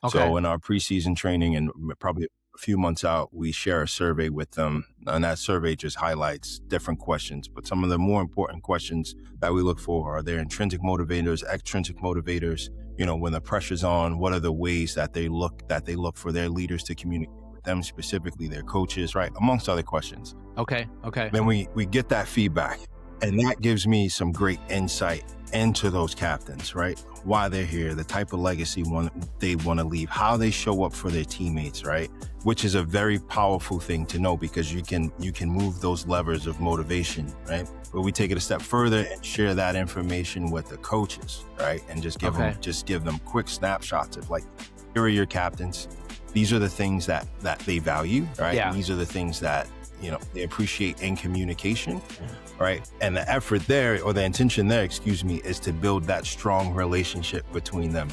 Okay. So in our preseason training and probably a few months out, we share a survey with them. And that survey just highlights different questions. But some of the more important questions that we look for are their intrinsic motivators, extrinsic motivators. When the pressure's on, what are the ways that they look for their leaders to communicate with them, specifically their coaches, right? Amongst other questions. Okay. Then we get that feedback, and that gives me some great insight into those captains, right? Why they're here, the type of legacy they want to leave, how they show up for their teammates, right? Which is a very powerful thing to know, because you can move those levers of motivation, right? But we take it a step further and share that information with the coaches, right? And just give them quick snapshots of, like, here are your captains. These are the things that they value, right? Yeah. These are the things that they appreciate in communication, right? And the effort there, or the intention there, is to build that strong relationship between them.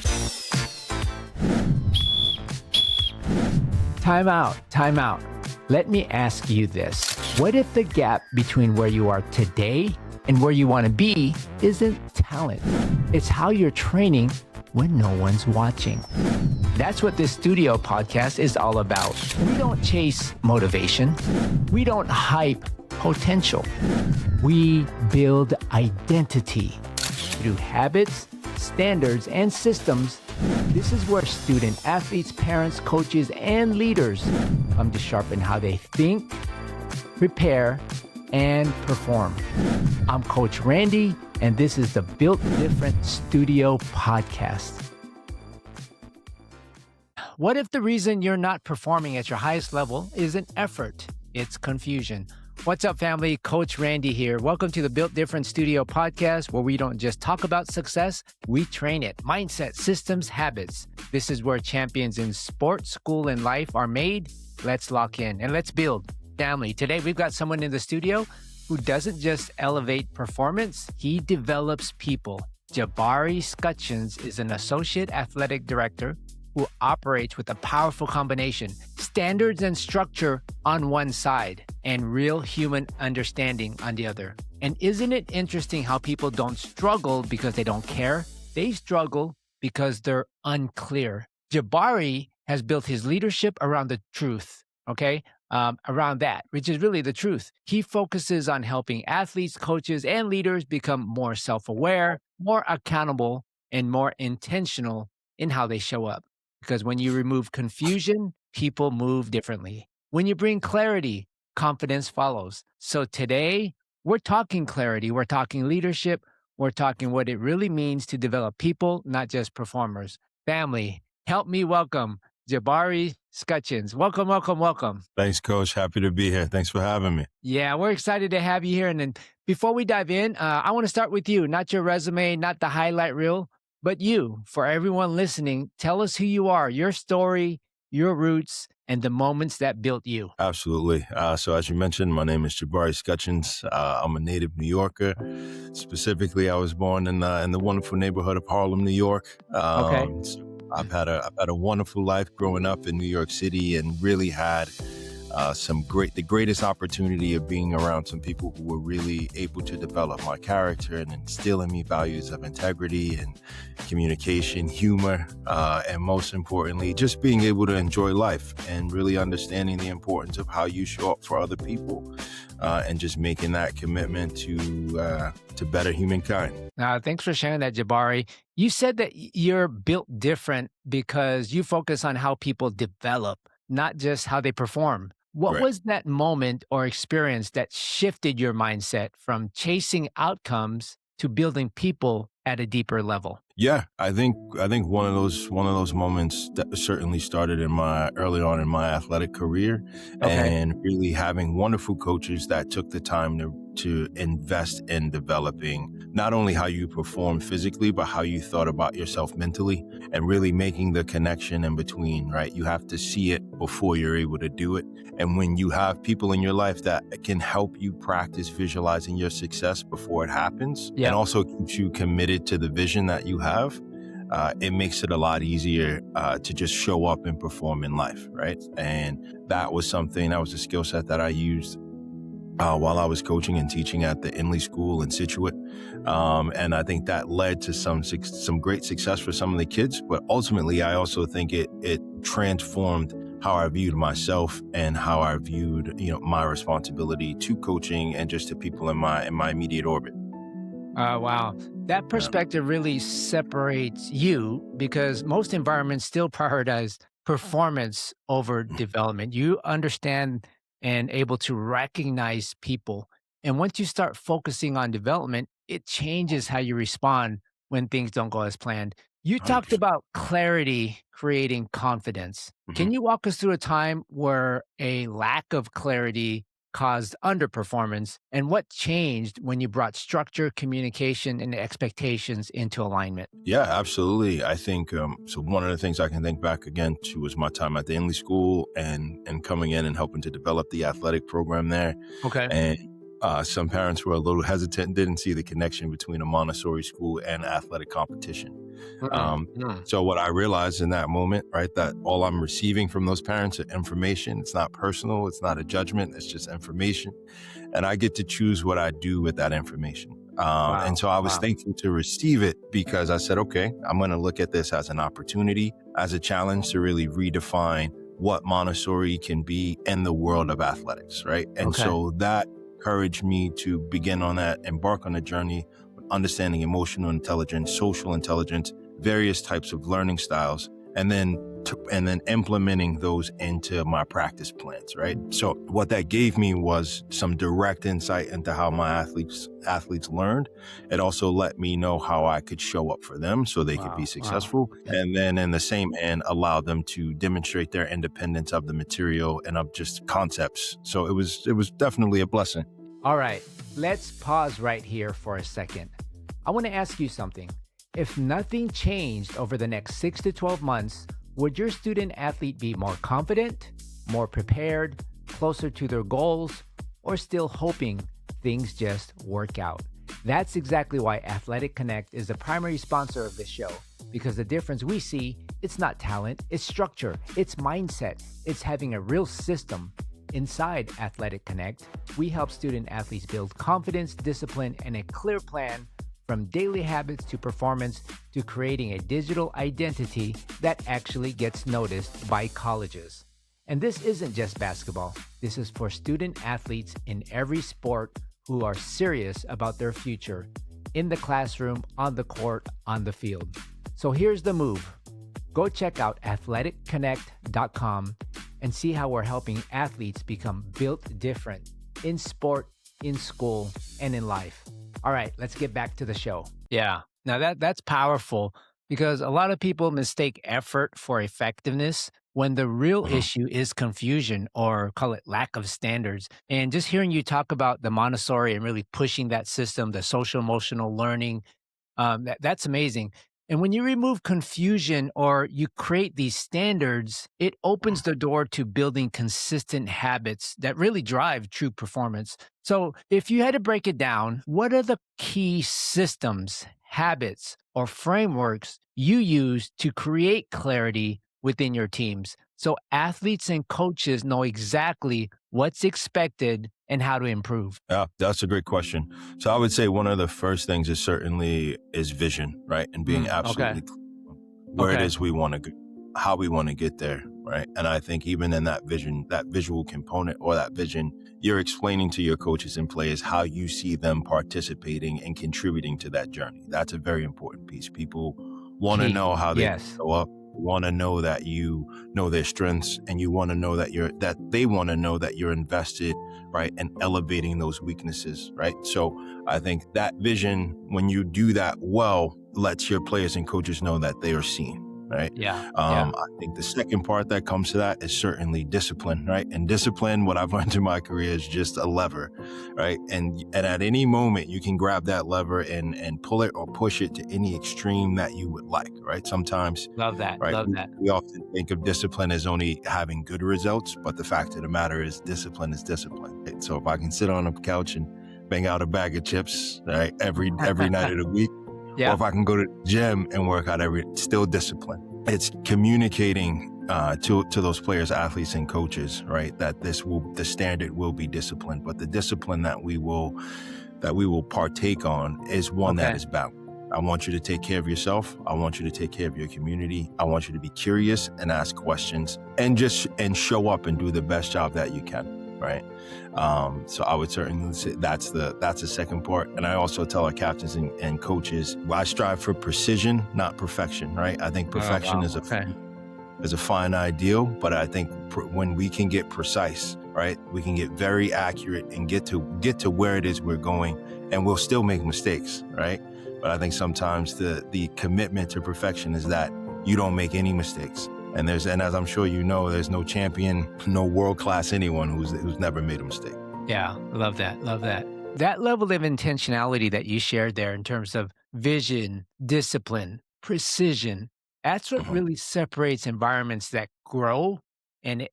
Time out. Let me ask you this. What if the gap between where you are today and where you want to be isn't talent? It's how you're training when no one's watching. That's what this studio podcast is all about. We don't chase motivation. We don't hype potential. We build identity through habits, standards, and systems. This is where student athletes, parents, coaches, and leaders come to sharpen how they think, prepare, and perform. I'm Coach Randy, and this is the Built Different Studio Podcast. What if the reason you're not performing at your highest level isn't effort? It's confusion. What's up, family? Coach Randy here. Welcome to the Built Different Studio Podcast, where we don't just talk about success, we train it. Mindset, systems, habits. This is where champions in sport, school, and life are made. Let's lock in and let's build. Family, today we've got someone in the studio who doesn't just elevate performance, he develops people. Jabari Scutchins is an associate athletic director who operates with a powerful combination, standards and structure on one side and real human understanding on the other. And isn't it interesting how people don't struggle because they don't care? They struggle because they're unclear. Jabari has built his leadership around the truth, around that, which is really the truth. He focuses on helping athletes, coaches, and leaders become more self-aware, more accountable, and more intentional in how they show up. Because when you remove confusion, people move differently. When you bring clarity, confidence follows. So today, we're talking clarity, we're talking leadership, we're talking what it really means to develop people, not just performers. Family, help me welcome Jabari Scutchins. Welcome. Thanks, Coach. Happy to be here. Thanks for having me. Yeah, we're excited to have you here. And then before we dive in, I want to start with you, not your resume, not the highlight reel, but you. For everyone listening, tell us who you are, your story, your roots, and the moments that built you. Absolutely. So as you mentioned, my name is Jabari Scutchins. I'm a native New Yorker. Specifically, I was born in the wonderful neighborhood of Harlem, New York. So I've had a wonderful life growing up in New York City, and really had the greatest opportunity of being around some people who were really able to develop my character and instill in me values of integrity and communication, humor, and most importantly, just being able to enjoy life and really understanding the importance of how you show up for other people, and just making that commitment to better humankind. Thanks for sharing that, Jabari. You said that you're built different because you focus on how people develop, not just how they perform. What was that moment or experience that shifted your mindset from chasing outcomes to building people at a deeper level? Yeah, I think one of those moments that certainly started early on in my athletic career, and really having wonderful coaches that took the time to invest in developing not only how you perform physically, but how you thought about yourself mentally, and really making the connection in between, right? You have to see it before you're able to do it. And when you have people in your life that can help you practice visualizing your success before it happens, and also keeps you committed to the vision that you have, it makes it a lot easier to just show up and perform in life, right? And that was a skill set that I used while I was coaching and teaching at the Inley School in Situate. And I think that led to some great success for some of the kids. But ultimately, I also think it transformed how I viewed myself and how I viewed, my responsibility to coaching and just to people in my immediate orbit. Wow. That perspective really separates you because most environments still prioritize performance over development. You understand and able to recognize people. And once you start focusing on development, it changes how you respond when things don't go as planned. You talked 100%. about clarity creating confidence. Can you walk us through a time where a lack of clarity caused underperformance and what changed when you brought structure, communication, and expectations into alignment? Yeah, absolutely. I think so. One of the things I can think back again to was my time at the Inley School and coming in and helping to develop the athletic program there. Okay. And some parents were a little hesitant, didn't see the connection between a Montessori school and athletic competition. So what I realized in that moment, right, that all I'm receiving from those parents is information. It's not personal. It's not a judgment. It's just information. And I get to choose what I do with that information. And so I was thankful to receive it because I said, okay, I'm going to look at this as an opportunity, as a challenge to really redefine what Montessori can be in the world of athletics, right? And so that encouraged me to embark on a journey with understanding emotional intelligence, social intelligence, various types of learning styles, and then implementing those into my practice plans, right? So what that gave me was some direct insight into how my athletes learned. It also let me know how I could show up for them so they could be successful. And then in the same end, allow them to demonstrate their independence of the material and of just concepts. So it was definitely a blessing. All right, let's pause right here for a second. I want to ask you something. If nothing changed over the next 6 to 12 months, would your student athlete be more confident, more prepared, closer to their goals, or still hoping things just work out? That's exactly why Athletic Connect is the primary sponsor of this show, because the difference we see, it's not talent, it's structure, it's mindset, it's having a real system. Inside Athletic Connect, we help student athletes build confidence, discipline, and a clear plan from daily habits to performance to creating a digital identity that actually gets noticed by colleges. And this isn't just basketball. This is for student athletes in every sport who are serious about their future in the classroom, on the court, on the field. So here's the move. Go check out athleticconnect.com and see how we're helping athletes become built different in sport, in school, and in life. All right, let's get back to the show. Yeah. Now that's powerful because a lot of people mistake effort for effectiveness when the real issue is confusion or call it lack of standards. And just hearing you talk about the Montessori and really pushing that system, the social emotional learning, that's amazing. And when you remove confusion or you create these standards, it opens the door to building consistent habits that really drive true performance. So if you had to break it down, what are the key systems, habits, or frameworks you use to create clarity within your teams so athletes and coaches know exactly what's expected and how to improve? Yeah, that's a great question. So I would say one of the first things is vision, right? And being absolutely clear where it is we want to go, how we want to get there, right? And I think even in that vision, that visual component or that vision, you're explaining to your coaches and players how you see them participating and contributing to that journey. That's a very important piece. People want to know how they show up. Want to know that you know their strengths, and you want to know that they want to know that you're invested, right, and elevating those weaknesses, right? So I think that vision, when you do that well, lets your players and coaches know that they are seen, right? I think the second part that comes to that is certainly discipline, right? And discipline, what I've learned in my career, is just a lever, right? And at any moment you can grab that lever and pull it or push it to any extreme that you would like, right? Sometimes, Love that. right, Love that. we often think of discipline as only having good results, but the fact of the matter is discipline is discipline. Right? So if I can sit on a couch and bang out a bag of chips, right, every night of the week, or if I can go to the gym and work out still discipline. It's communicating to those players, athletes, and coaches, right? That the standard will be discipline, but the discipline that we will partake on is one that is balanced. I want you to take care of yourself. I want you to take care of your community. I want you to be curious and ask questions and show up and do the best job that you can, right? So I would certainly say that's the second part. And I also tell our captains and coaches, I strive for precision, not perfection, right? I think perfection is a fine ideal, but I think when we can get precise, right, we can get very accurate and get to where it is we're going, and we'll still make mistakes, right? But I think sometimes the commitment to perfection is that you don't make any mistakes. And as I'm sure you know, there's no champion, no world-class anyone who's never made a mistake. Yeah, love that. That level of intentionality that you shared there in terms of vision, discipline, precision, that's what really separates environments that grow and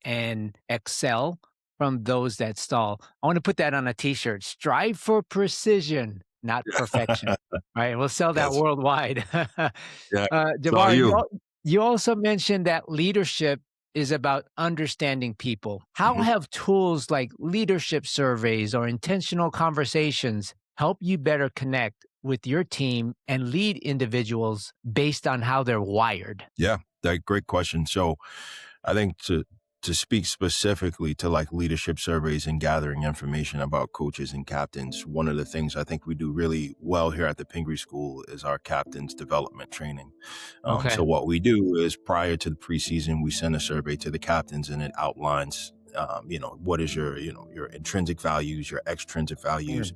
excel from those that stall. I want to put that on a t-shirt. Strive for precision, not perfection. Right? We'll sell that worldwide. Yeah. Jabari, you also mentioned that leadership is about understanding people. How have tools like leadership surveys or intentional conversations help you better connect with your team and lead individuals based on how they're wired? Yeah, great question. So I think to speak specifically to like leadership surveys and gathering information about coaches and captains, one of the things I think we do really well here at the Pingree School is our captains development training. So what we do is prior to the preseason, we send a survey to the captains, and it outlines what is your intrinsic values, your extrinsic values,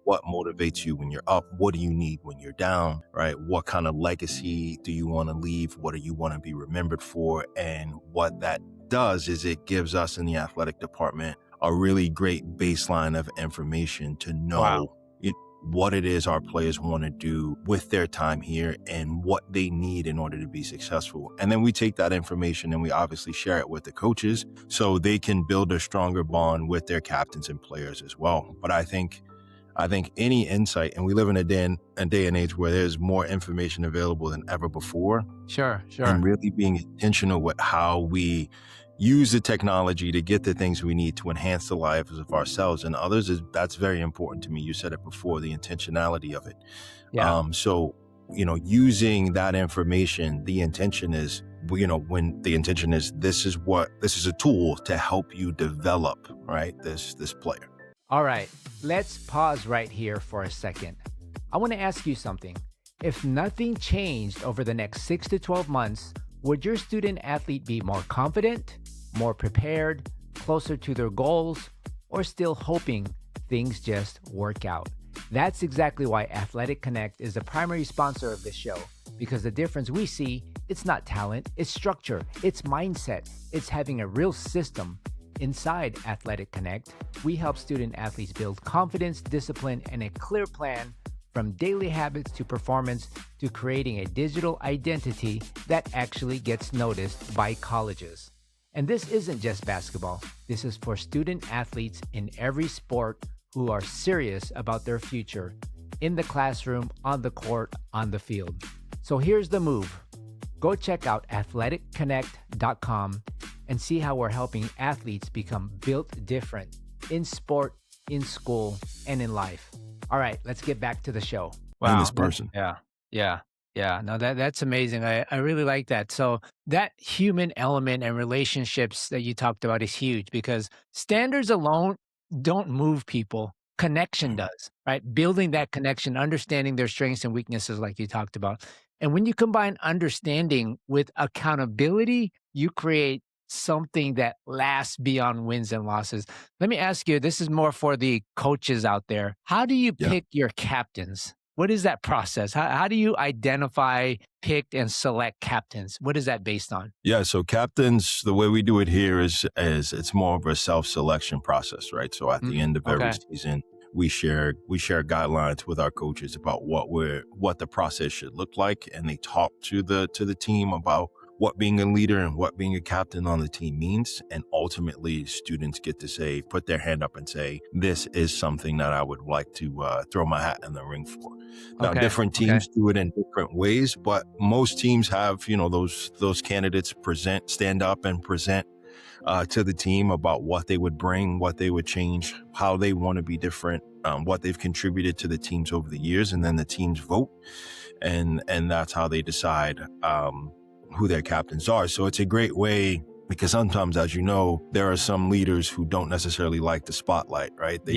what motivates you when you're up, what do you need when you're down, right? What kind of legacy do you want to leave? What do you want to be remembered for? And what that does is it gives us in the athletic department a really great baseline of information to know what it is our players want to do with their time here and what they need in order to be successful. And then we take that information and we obviously share it with the coaches so they can build a stronger bond with their captains and players as well. But I think any insight, and we live in a day and age where there's more information available than ever before. Sure. And really being intentional with how we use the technology to get the things we need to enhance the lives of ourselves and others, that's very important to me. You said it before, the intentionality of it. So, using that information, the intention is, this is a tool to help you develop, right, this player. All right, let's pause right here for a second. I want to ask you something. If nothing changed over the next 6 to 12 months, would your student athlete be more confident, more prepared, closer to their goals, or still hoping things just work out? That's exactly why Athletic Connect is the primary sponsor of this show, because the difference we see, it's not talent, it's structure, it's mindset, it's having a real system. Inside Athletic Connect, we help student athletes build confidence, discipline, and a clear plan from daily habits to performance to creating a digital identity that actually gets noticed by colleges. And this isn't just basketball. This is for student athletes in every sport who are serious about their future in the classroom, on the court, on the field. So here's the move. Go check out athletic.connect.com and see how we're helping athletes become built different in sport, in school, and in life. All right, let's get back to the show. Wow. And this person. Yeah. No, that's amazing. I really like that. So that human element and relationships that you talked about is huge, because standards alone don't move people. Connection does, right? Building that connection, understanding their strengths and weaknesses like you talked about. And when you combine understanding with accountability, you create something that lasts beyond wins and losses. Let me ask you, this is more for the coaches out there. How do you pick your captains? What is that process? How do you identify, pick, and select captains? What is that based on? Yeah, so captains, the way we do it here is it's more of a self-selection process, right? So at the end of every season, we share guidelines with our coaches about what the process should look like, and they talk to the team about what being a leader and what being a captain on the team means. And ultimately, students get to put their hand up and say, this is something that I would like to throw my hat in the ring for. Now, different teams do it in different ways, but most teams have, those candidates stand up and present to the team about what they would bring, what they would change, how they want to be different, what they've contributed to the teams over the years. And then the teams vote. And that's how they decide who their captains are. So it's a great way, because sometimes, as you know, there are some leaders who don't necessarily like the spotlight, right? They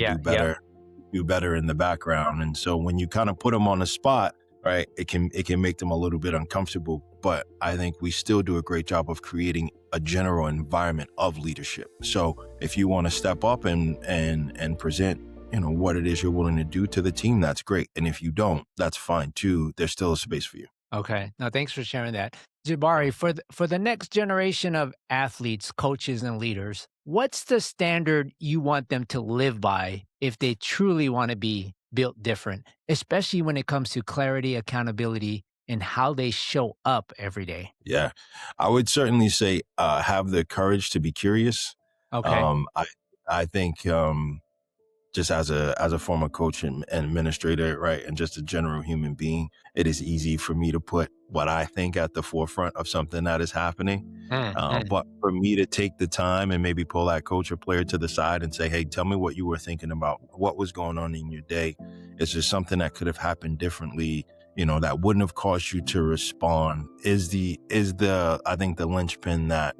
do better in the background. And so when you kind of put them on the spot, right, it can make them a little bit uncomfortable. But I think we still do a great job of creating a general environment of leadership. So if you want to step up and present, what it is you're willing to do to the team, that's great. And if you don't, that's fine too. There's still a space for you. Okay. Now, thanks for sharing that. Jabari, for the next generation of athletes, coaches, and leaders, what's the standard you want them to live by if they truly want to be built different, especially when it comes to clarity, accountability, and how they show up every day? Yeah, I would certainly say have the courage to be curious. Okay. I think just as a former coach and administrator, right, and just a general human being, it is easy for me to put what I think at the forefront of something that is happening. But for me to take the time and maybe pull that coach or player to the side and say, hey, tell me what you were thinking about, what was going on in your day. Is there something that could have happened differently, that wouldn't have caused you to respond, is I think the linchpin that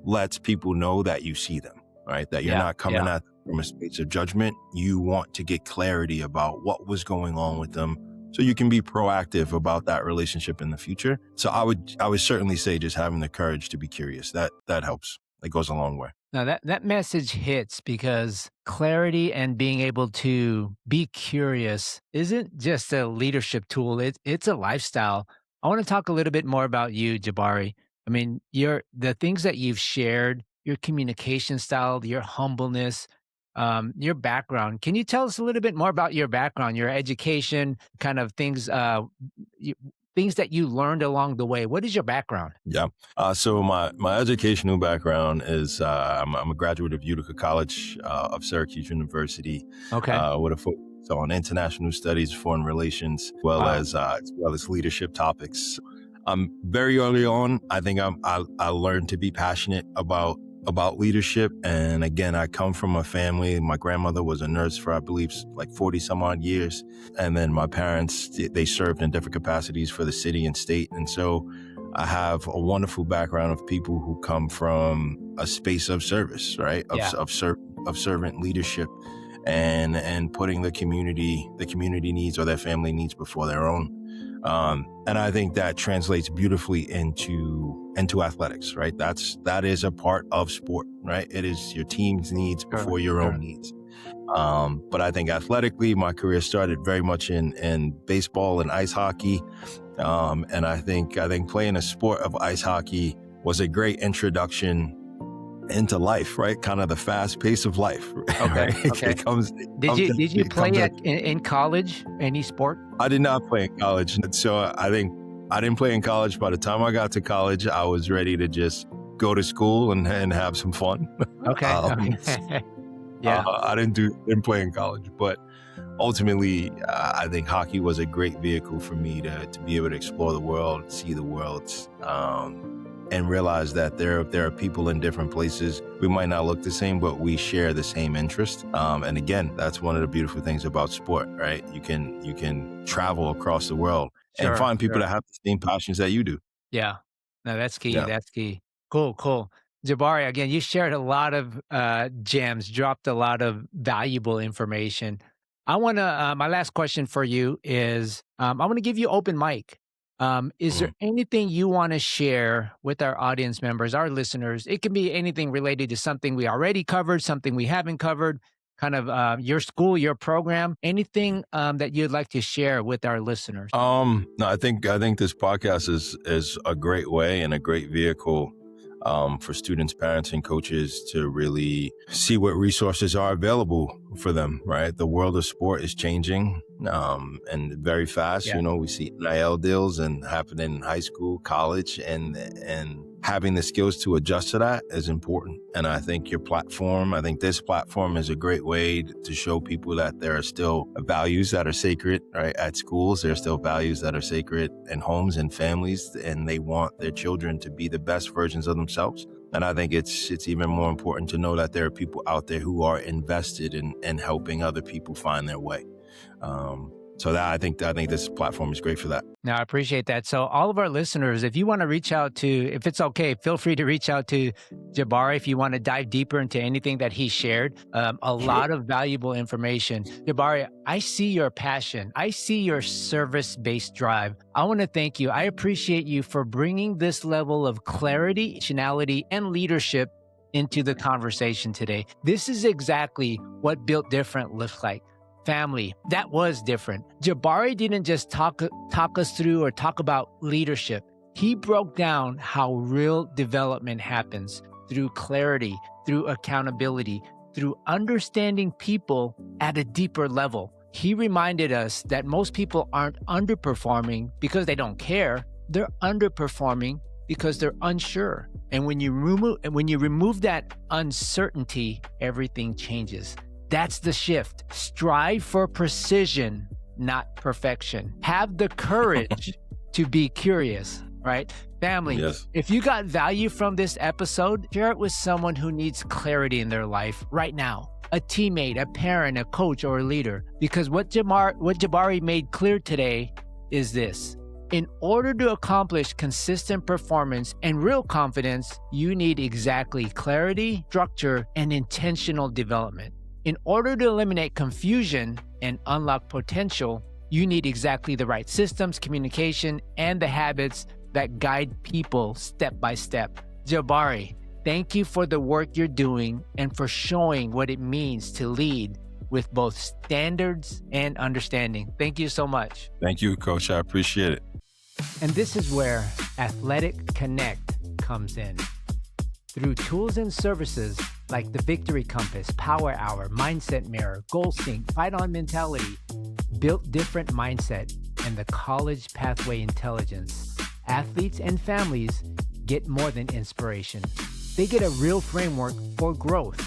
lets people know that you see them, right? That you're not coming at them from a space of judgment. You want to get clarity about what was going on with them so you can be proactive about that relationship in the future. So I would certainly say just having the courage to be curious, that helps. It goes a long way. Now that message hits, because clarity and being able to be curious isn't just a leadership tool. It's a lifestyle. I want to talk a little bit more about you, Jabari. I mean, the things that you've shared, your communication style, your humbleness, your background. Can you tell us a little bit more about your background, your education, kind of things, things that you learned along the way? What is your background? Yeah. So my educational background is I'm a graduate of Utica College of Syracuse University. Okay. With a focus on international studies, foreign relations, as well as leadership topics. Very early on, I think I learned to be passionate about leadership. And again, I come from a family. My grandmother was a nurse for, I believe, like 40 some odd years. And then my parents, they served in different capacities for the city and state. And so I have a wonderful background of people who come from a space of service, right? Of servant leadership and putting the community needs or their family needs before their own. And I think that translates beautifully into athletics, right? That is a part of sport, right? It is your team's needs before your own needs. But I think athletically, my career started very much in baseball and ice hockey. And I think playing a sport of ice hockey was a great introduction into life, right? Kind of the fast pace of life. Okay. Right? Okay. Did you play in college, any sport? I did not play in college. So I think I didn't play in college. By the time I got to college, I was ready to just go to school and have some fun. Okay. Yeah. I didn't play in college, but ultimately, I think hockey was a great vehicle for me to be able to explore the world, see the world, and realize that there are people in different places. We might not look the same, but we share the same interest. And again, that's one of the beautiful things about sport, right? You can travel across the world and find people that have the same passions that you do. Yeah. No, that's key. Yeah. That's key. Cool. Jabari, again, you shared a lot of gems, dropped a lot of valuable information. I want to, my last question for you is, I want to give you open mic. Is there anything you want to share with our audience members, our listeners? It can be anything related to something we already covered, something we haven't covered, kind of your school, your program, anything that you'd like to share with our listeners. No, I think this podcast is a great way and a great vehicle for students, parents, and coaches to really see what resources are available for them, right? The world of sport is changing and very fast. Yeah. We see NIL deals and happening in high school, college, and having the skills to adjust to that is important. And I think this platform is a great way to show people that there are still values that are sacred, right? At schools, there are still values that are sacred in homes and families, and they want their children to be the best versions of themselves. And I think it's even more important to know that there are people out there who are invested in helping other people find their way. So that I think this platform is great for that. No, I appreciate that. So all of our listeners, if you want to reach out to, if it's okay, feel free to reach out to Jabari if you want to dive deeper into anything that he shared. Lot of valuable information. Jabari, I see your passion. I see your service-based drive. I want to thank you. I appreciate you for bringing this level of clarity, intentionality, and leadership into the conversation today. This is exactly what Built Different looks like. Family, that was different. Jabari didn't just talk us through or talk about leadership. He broke down how real development happens through clarity, through accountability, through understanding people at a deeper level. He reminded us that most people aren't underperforming because they don't care. They're underperforming because they're unsure. And when you remove that uncertainty, everything changes. That's the shift. Strive for precision, not perfection. Have the courage to be curious, right? Family, yes. If you got value from this episode, share it with someone who needs clarity in their life right now. A teammate, a parent, a coach, or a leader. Because what Jabari made clear today is this. In order to accomplish consistent performance and real confidence, you need exactly clarity, structure, and intentional development. In order to eliminate confusion and unlock potential, you need exactly the right systems, communication, and the habits that guide people step by step. Jabari, thank you for the work you're doing and for showing what it means to lead with both standards and understanding. Thank you so much. Thank you, Coach. I appreciate it. And this is where Athletic Connect comes in. Through tools and services like the Victory Compass, Power Hour, Mindset Mirror, Goal Sync, Fight On Mentality, Built Different Mindset, and the College Pathway Intelligence, athletes and families get more than inspiration. They get a real framework for growth,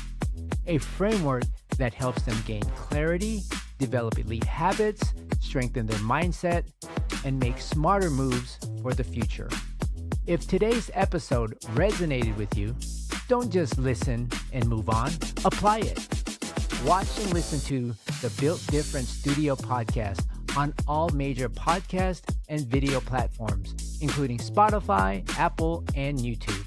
a framework that helps them gain clarity, develop elite habits, strengthen their mindset, and make smarter moves for the future. If today's episode resonated with you, don't just listen and move on, apply it. Watch and listen to the Built Different Studio Podcast on all major podcast and video platforms, including Spotify, Apple, and YouTube.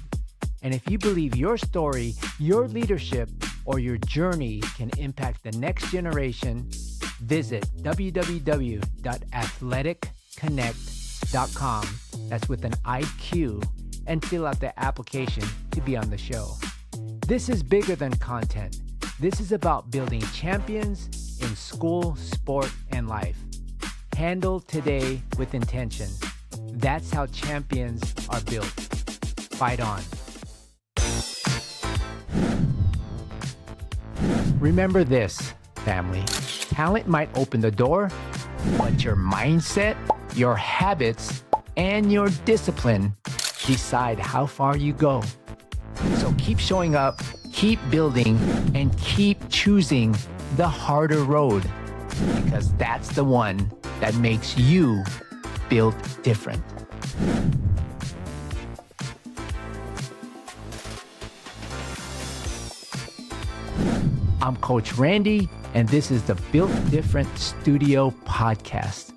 And if you believe your story, your leadership, or your journey can impact the next generation, visit www.athletic.connect.com. That's with an IQ, and fill out the application to be on the show. This is bigger than content. This is about building champions in school, sport, and life. Handle today with intention. That's how champions are built. Fight on. Remember this, family. Talent might open the door, but your mindset, your habits, and your discipline decide how far you go. So keep showing up, keep building, and keep choosing the harder road, because that's the one that makes you built different. I'm Coach Randy, and this is the Built Different Studio Podcast.